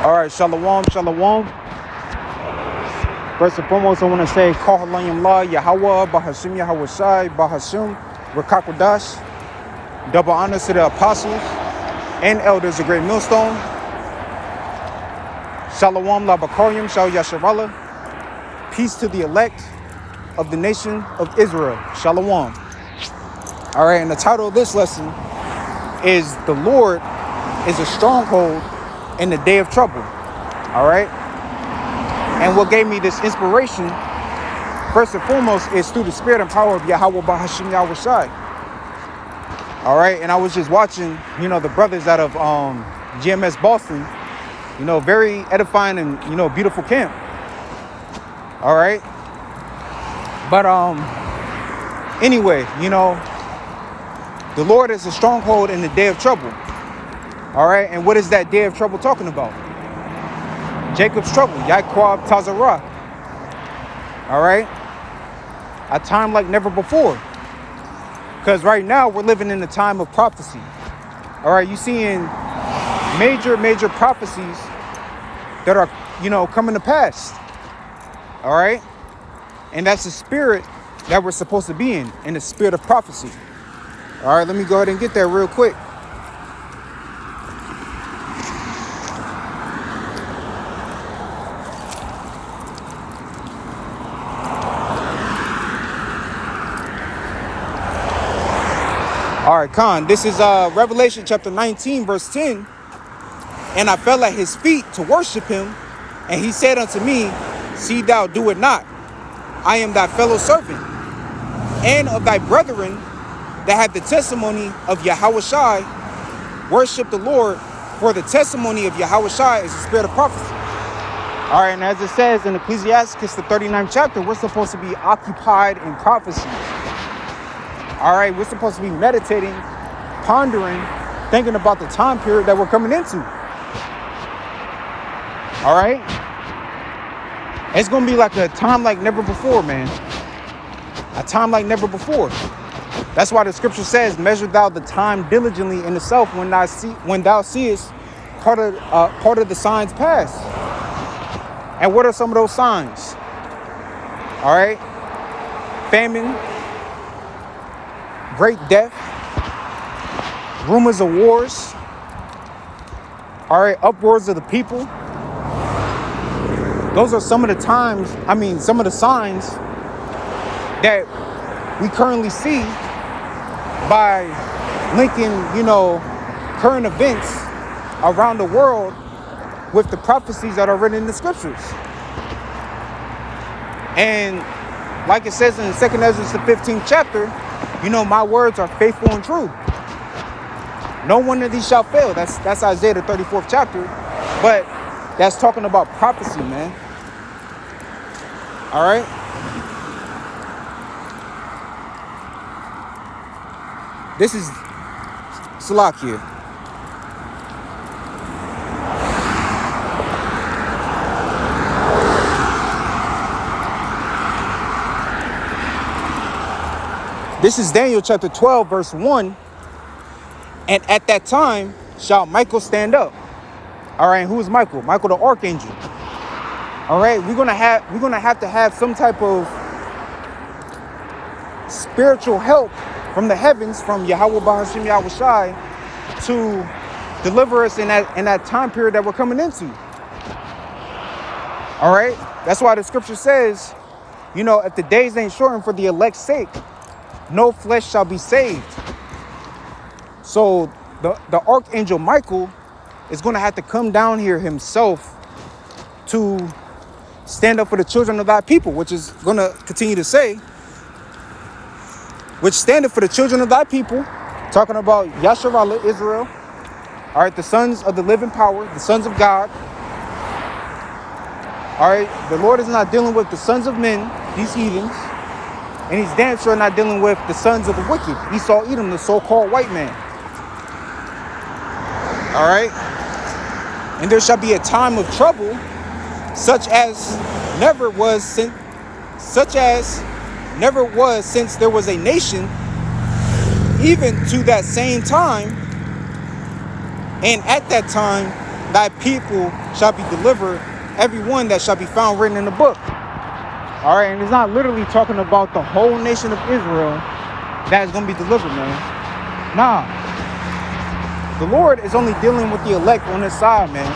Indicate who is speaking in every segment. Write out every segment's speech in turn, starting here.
Speaker 1: All right, shalom, shalom. First and foremost, I want to say, Kal Halayim La, Yahweh, Bahashim Yahweh Shai, Bahashim, Rakakwadash. Double honors to the apostles and elders of Great Millstone. Shalom, La Bakoyim, Shal Yasharallah. Peace to the elect of the nation of Israel. Shalom. All right, and the title of this lesson is The Lord is a Stronghold in the Day of Trouble. All right. And what gave me this inspiration, first and foremost, is through the spirit and power of Yahweh Bahashim Yahweh Shai. All right. And I was just watching, the brothers out of GMS Boston, very edifying and, beautiful camp. All right. But anyway, the Lord is a stronghold in the day of trouble. All right. And what is that day of trouble talking about? Jacob's trouble, Yaquab Tazarah. All right. A time like never before. Because right now we're living in a time of prophecy. All right. You're seeing major prophecies that are, coming to pass. All right. And that's the spirit that we're supposed to be in the spirit of prophecy. All right. Let me go ahead and get there real quick. All right, Khan, this is Revelation chapter 19, verse 10. And I fell at his feet to worship him. And he said unto me, see thou do it not. I am thy fellow servant and of thy brethren that have the testimony of Yahweh Shai. Worship the Lord, for the testimony of Yahweh Shai is the spirit of prophecy. All right, and as it says in Ecclesiastes, the 39th chapter, we're supposed to be occupied in prophecies. All right, we're supposed to be meditating, pondering, thinking about the time period that we're coming into. All right? It's going to be like a time like never before, man. A time like never before. That's why the scripture says, measure thou the time diligently in itself when thou seest part of the signs pass. And what are some of those signs? All right? Famine. Great death, rumors of wars, all right, uproars of the people. Those are some of the some of the signs that we currently see by linking, current events around the world with the prophecies that are written in the scriptures. And like it says in the 2nd Ezra, the 15th chapter, my words are faithful and true. No one of these shall fail. That's Isaiah, the 34th chapter. But that's talking about prophecy, man. All right. This is Salakia. This is Daniel chapter 12, verse 1. And at that time shall Michael stand up. All right, who is Michael? Michael the archangel. All right, we're gonna have to have some type of spiritual help from the heavens, from Yahweh Bahashim Yahweh Shai, to deliver us in that time period that we're coming into. All right, that's why the scripture says, if the days ain't shortened for the elect's sake, no flesh shall be saved. So the archangel Michael is going to have to come down here himself to stand up for the children of thy people, which is going to continue to say, which standeth for the children of thy people, talking about Yasharallah, Israel. All right, the sons of the living power, the sons of God. All right, the Lord is not dealing with the sons of men, these heathens. And he's damn sure not dealing with the sons of the wicked, Esau, Edom, the so-called white man. All right? And there shall be a time of trouble, such as never was since there was a nation, even to that same time. And at that time thy people shall be delivered, every one that shall be found written in the book. All right, and it's not literally talking about the whole nation of Israel that is going to be delivered, man. Nah. The Lord is only dealing with the elect on his side, man.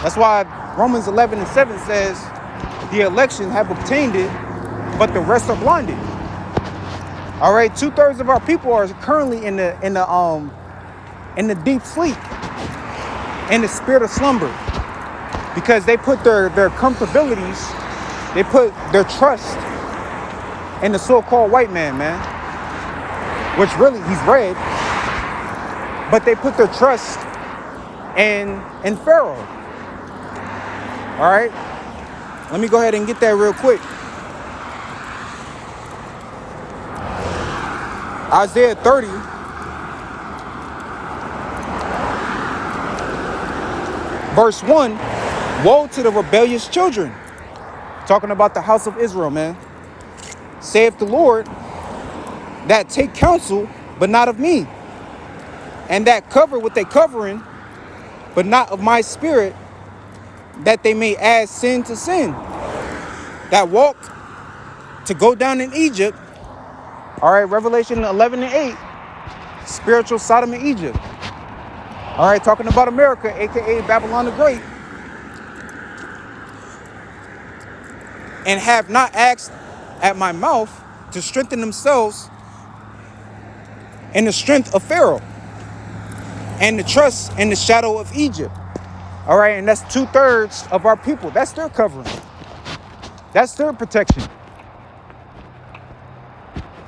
Speaker 1: That's why Romans 11:7 says, the election have obtained it, but the rest are blinded. All right, 2/3 of our people are currently in the deep sleep, in the spirit of slumber, because they put their comfortabilities, they put their trust in the so-called white man, which really he's red, but they put their trust in Pharaoh. All right, let me go ahead and get that real quick. Isaiah 30, verse 1, woe to the rebellious children. Talking about the house of Israel, man. Saith the Lord, that take counsel, but not of me, and that cover with a covering, but not of my spirit, that they may add sin to sin, that walk to go down in Egypt. All right, Revelation 11:8, spiritual Sodom and Egypt. All right, talking about America, aka Babylon the Great, and have not asked at my mouth to strengthen themselves in the strength of Pharaoh and the trust in the shadow of Egypt. All right, and that's 2/3 of our people. That's their covering. That's their protection.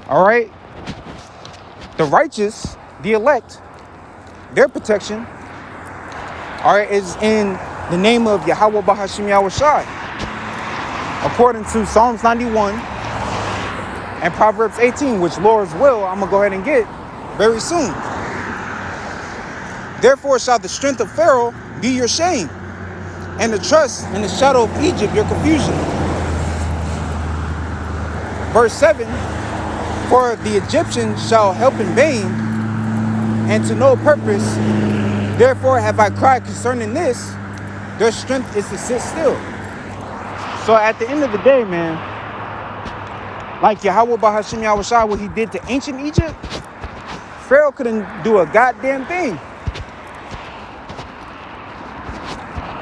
Speaker 1: All right, the righteous, the elect, their protection, all right, is in the name of Yahweh Bahashim Yahushai, according to Psalms 91 and Proverbs 18, which Lord's will I'm gonna go ahead and get very soon. Therefore shall the strength of Pharaoh be your shame, and the trust in the shadow of Egypt your confusion. Verse 7, for the Egyptians shall help in vain, and to no purpose. Therefore have I cried concerning this, their strength is to sit still. So at the end of the day, man, like Yahweh Bahashim Yahushai, what he did to ancient Egypt, Pharaoh couldn't do a goddamn thing.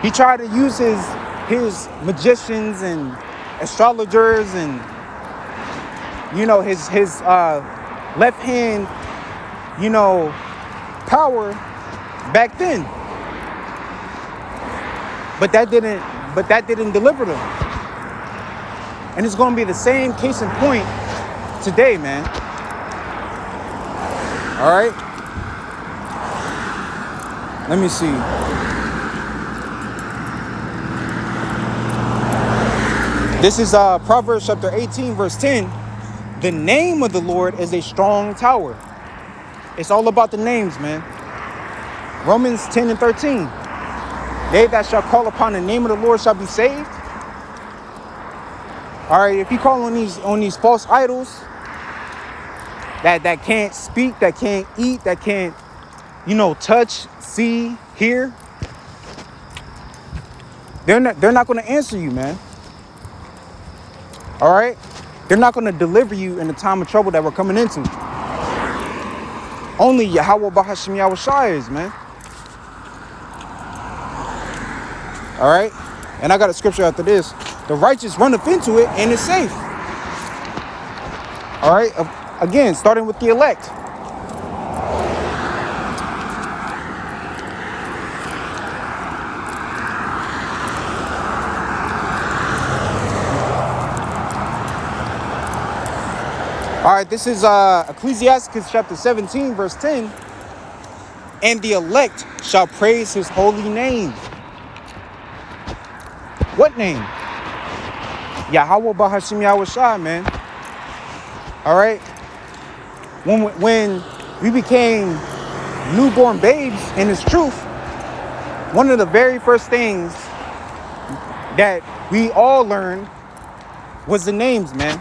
Speaker 1: He tried to use his magicians and astrologers and, you know, his left hand, you know, power back then. But that didn't deliver them. And it's going to be the same case in point today, man. All right. Let me see. This is Proverbs chapter 18, verse 10. The name of the Lord is a strong tower. It's all about the names, man. Romans 10 and 13. They that shall call upon the name of the Lord shall be saved. All right, if you call on these false idols that can't speak, that can't eat, that can't, you know, touch, see, hear, they're not going to answer you, man. All right, they're not going to deliver you in the time of trouble that we're coming into. Only Yahweh Bahashim Yahushai is, man. All right, and I got a scripture after this. The righteous runneth into it and is safe. All right, again, starting with the elect. All right, this is Ecclesiastes chapter 17, verse 10. And the elect shall praise his holy name. What name? Yahweh Bahashim Yahushai, man. All right. When we became newborn babes in his truth, one of the very first things that we all learned was the names, man.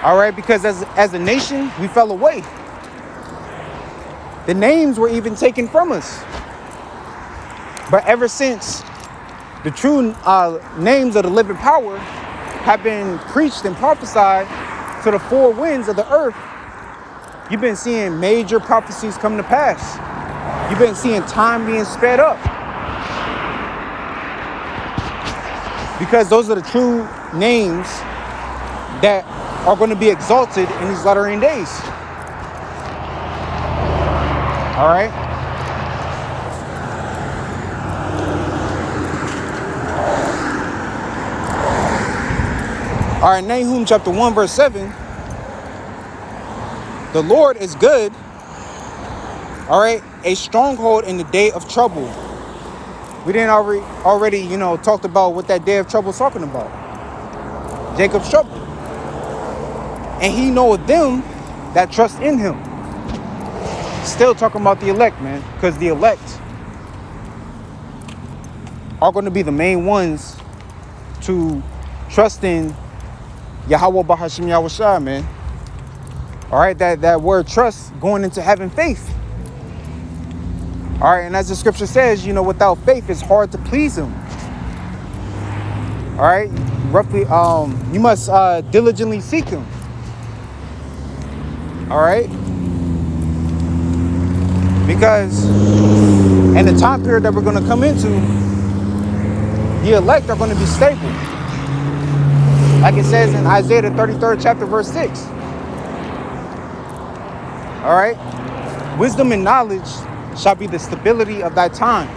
Speaker 1: All right, because as a nation, we fell away. The names were even taken from us. But ever since the true names of the living power have been preached and prophesied to the four winds of the earth, you've been seeing major prophecies come to pass. You've been seeing time being sped up. Because those are the true names that are going to be exalted in these latter end days. All right? All right, Nahum chapter 1, verse 7. The Lord is good, all right, a stronghold in the day of trouble. We didn't already, talked about what that day of trouble is talking about. Jacob's trouble. And he knoweth them that trust in him. Still talking about the elect, man, because the elect are going to be the main ones to trust in Yahweh Bahashim Yahushua, man. All right, that word trust going into having faith. All right, and as the scripture says, without faith, it's hard to please him. All right, roughly, you must diligently seek him. All right, because in the time period that we're going to come into, the elect are going to be stable. Like it says in Isaiah the 33rd chapter, verse 6. All right, wisdom and knowledge shall be the stability of thy times,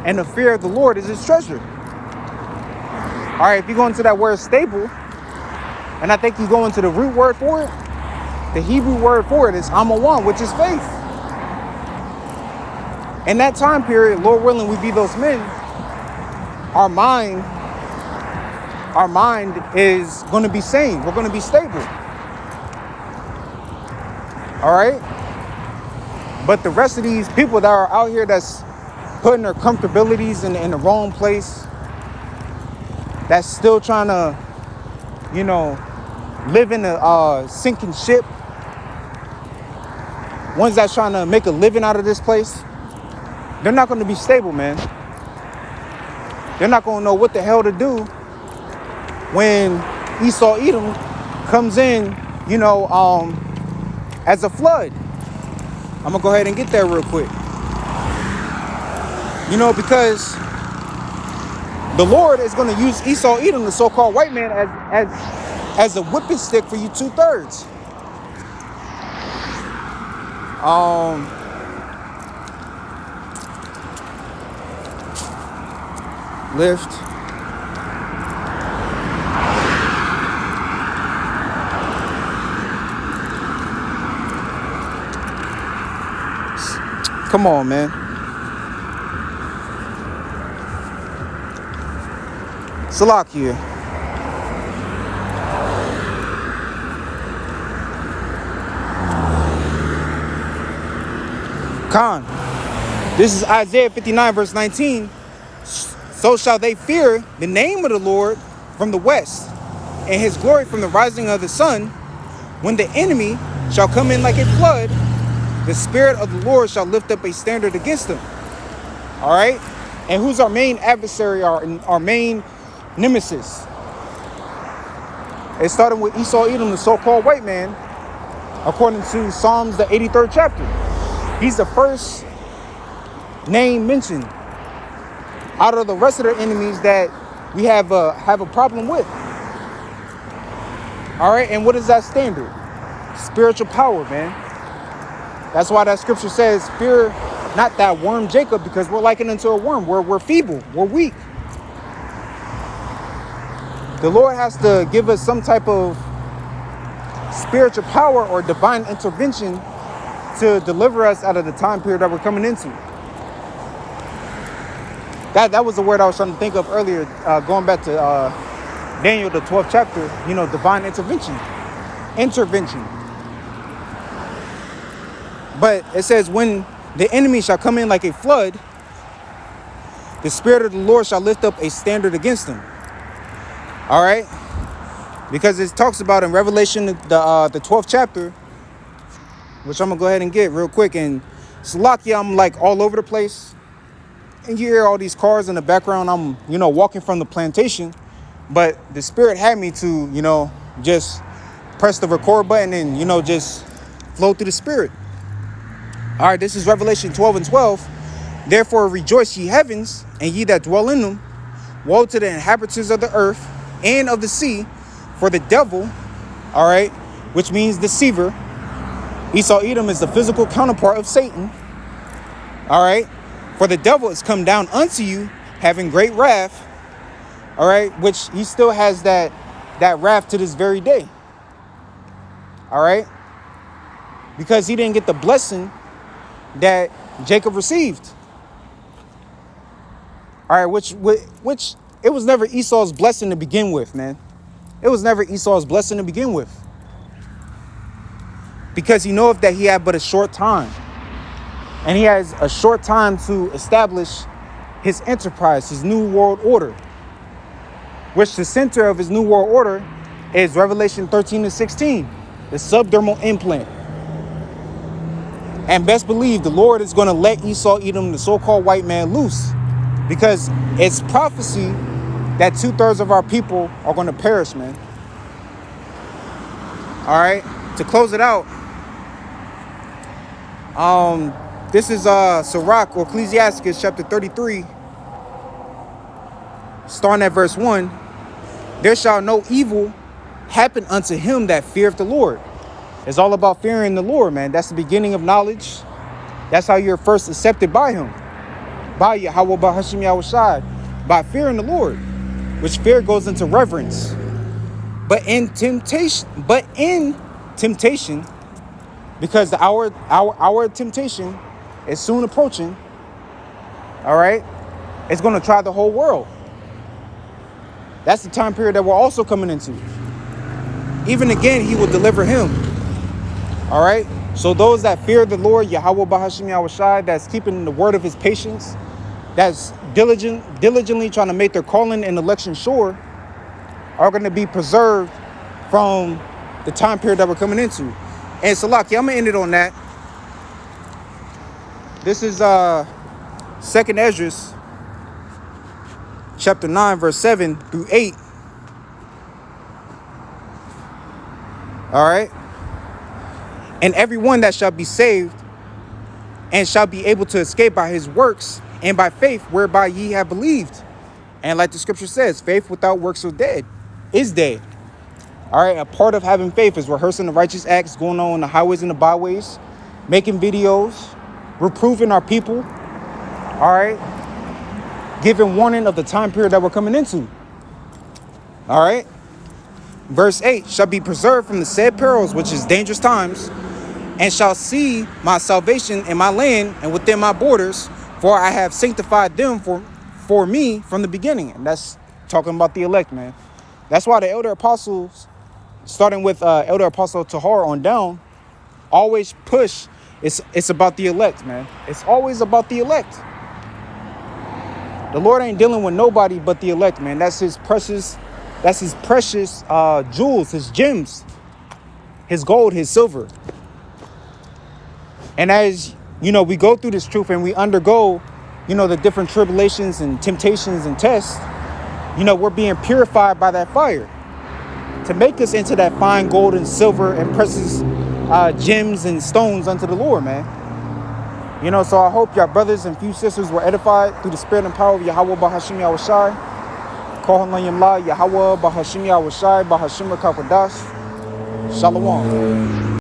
Speaker 1: and the fear of the Lord is his treasure. All right, if you go into that word stable, and I think you go into the root word for it, the Hebrew word for it is amawan, which is faith. In that time period, Lord willing, we be those men, our mind is going to be sane. We're going to be stable. All right? But the rest of these people that are out here that's putting their comfortabilities in the wrong place, that's still trying to, live in a sinking ship, ones that's trying to make a living out of this place, they're not going to be stable, man. They're not going to know what the hell to do when Esau Edom comes in, as a flood. I'm going to go ahead and get there real quick. Because the Lord is going to use Esau Edom, the so-called white man, as a whipping stick for you 2/3. Lift. Come on, man. Salakia. Khan. This is Isaiah 59, verse 19. So shall they fear the name of the Lord from the west, and his glory from the rising of the sun. When the enemy shall come in like a flood, the Spirit of the Lord shall lift up a standard against them. All right? And who's our main adversary, our main nemesis? It started with Esau Edom, the so-called white man, according to Psalms, the 83rd chapter. He's the first name mentioned out of the rest of the enemies that we have a problem with. All right? And what is that standard? Spiritual power, man. That's why that scripture says, fear not that worm Jacob, because we're likened unto a worm. We're feeble. We're weak. The Lord has to give us some type of spiritual power or divine intervention to deliver us out of the time period that we're coming into. That was the word I was trying to think of earlier, going back to Daniel, the 12th chapter, divine intervention. Intervention. But it says, when the enemy shall come in like a flood, the Spirit of the Lord shall lift up a standard against them. All right? Because it talks about in Revelation, the 12th chapter, which I'm going to go ahead and get real quick. And Salakia, I'm like all over the place and you hear all these cars in the background. I'm, walking from the plantation, but the Spirit had me to, just press the record button and, just flow through the Spirit. All right, this is Revelation 12 and 12. Therefore rejoice, ye heavens, and ye that dwell in them. Woe to the inhabitants of the earth and of the sea, for the devil, all right, which means deceiver. Esau Edom is the physical counterpart of Satan. All right, for the devil is come down unto you, having great wrath. All right, which he still has that wrath to this very day. All right, because he didn't get the blessing that Jacob received. All right, which it was never Esau's blessing to begin with, man. It was never Esau's blessing to begin with. Because he knoweth that he had but a short time. And he has a short time to establish his enterprise, his new world order. Which the center of his new world order is Revelation 13 and 16, the subdermal implant. And best believe the Lord is going to let Esau Edom, the so-called white man, loose. Because it's prophecy that 2/3 of our people are going to perish, man. All right. To close it out, this is Sirach or Ecclesiasticus chapter 33, starting at verse 1. There shall no evil happen unto him that feareth the Lord. It's all about fearing the Lord, man. That's the beginning of knowledge. That's how you're first accepted by him. By Yahweh, by Hashem Yahushai, by fearing the Lord, which fear goes into reverence. But in temptation, because the hour of temptation is soon approaching. All right, it's going to try the whole world. That's the time period that we're also coming into. Even again, he will deliver him. All right. So those that fear the Lord, Yahweh Bahashim Yahushai, that's keeping the word of his patience, that's diligently trying to make their calling and election sure, are going to be preserved from the time period that we're coming into. And Salaki, I'm going to end it on that. This is 2nd Esdras, chapter 9, verse 7 through 8. All right. And everyone that shall be saved and shall be able to escape by his works and by faith whereby ye have believed. And like the scripture says, faith without works is dead. All right, a part of having faith is rehearsing the righteous acts, going on the highways and the byways, making videos, reproving our people. All right, giving warning of the time period that we're coming into. All right. Verse 8, shall be preserved from the said perils, which is dangerous times, and shall see my salvation in my land and within my borders, for I have sanctified them for me from the beginning. And that's talking about the elect, man. That's why the elder apostles, starting with elder apostle Tahar on down, always push. It's about the elect, man. It's always about the elect. The Lord ain't dealing with nobody but the elect, man. That's his precious jewels, his gems, his gold, his silver. And as, we go through this truth and we undergo, the different tribulations and temptations and tests, we're being purified by that fire to make us into that fine gold and silver and precious gems and stones unto the Lord, man. So I hope y'all brothers and few sisters were edified through the spirit and power of Yahweh Bahashim Yahushai. Kohan Layim La, Yahweh Bahashim Yahushai, Bahashim Rakakadash. Shalom.